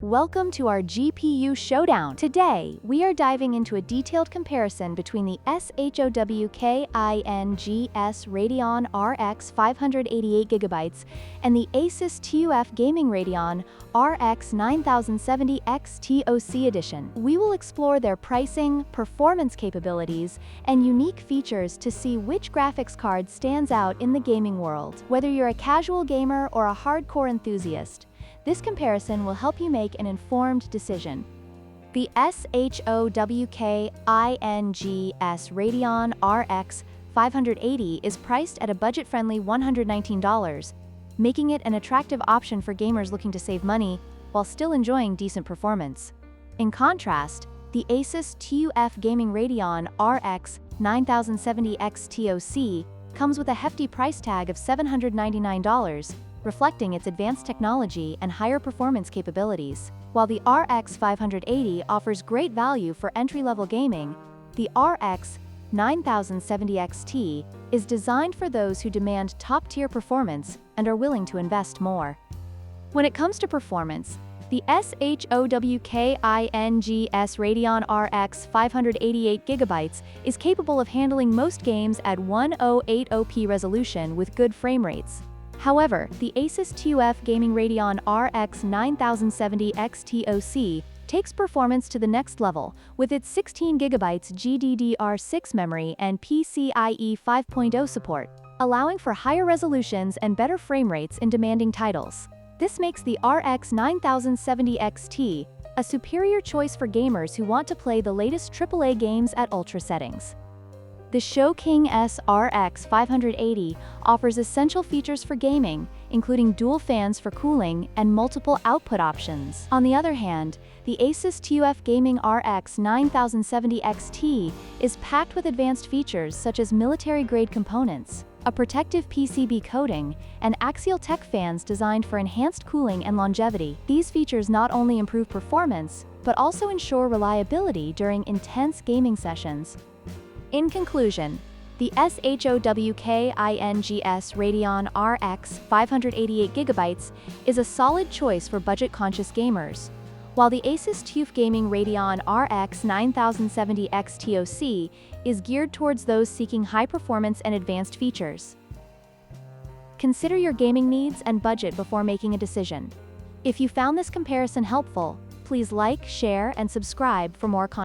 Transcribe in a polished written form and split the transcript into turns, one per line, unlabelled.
Welcome to our GPU Showdown. Today, we are diving into a detailed comparison between the ShowKINGS Radeon RX 588GB and the ASUS TUF Gaming Radeon RX 9070XT Edition. We will explore their pricing, performance capabilities, and unique features to see which graphics card stands out in the gaming world. Whether you're a casual gamer or a hardcore enthusiast, this comparison will help you make an informed decision. The ShowKINGS Radeon RX 580 is priced at a budget-friendly $119, making it an attractive option for gamers looking to save money while still enjoying decent performance. In contrast, the ASUS TUF Gaming Radeon RX 9070XT comes with a hefty price tag of $799, reflecting its advanced technology and higher performance capabilities. While the RX 580 offers great value for entry-level gaming, the RX 9070XT is designed for those who demand top-tier performance and are willing to invest more. When it comes to performance, the ShowKINGS Radeon RX 588GB is capable of handling most games at 1080p resolution with good frame rates. However, the ASUS TUF Gaming Radeon RX 9070XT takes performance to the next level with its 16GB GDDR6 memory and PCIe 5.0 support, allowing for higher resolutions and better frame rates in demanding titles. This makes the RX 9070XT a superior choice for gamers who want to play the latest AAA games at ultra settings. The ShowKINGS RX 580 offers essential features for gaming, including dual fans for cooling and multiple output options. On the other hand, the ASUS TUF Gaming RX 9070XT is packed with advanced features such as military-grade components, a protective PCB coating, and axial tech fans designed for enhanced cooling and longevity. These features not only improve performance, but also ensure reliability during intense gaming sessions. In conclusion, the ShowKINGS Radeon RX 588GB is a solid choice for budget-conscious gamers, while the ASUS TUF Gaming Radeon RX 9070XT is geared towards those seeking high performance and advanced features. Consider your gaming needs and budget before making a decision. If you found this comparison helpful, please like, share, and subscribe for more content.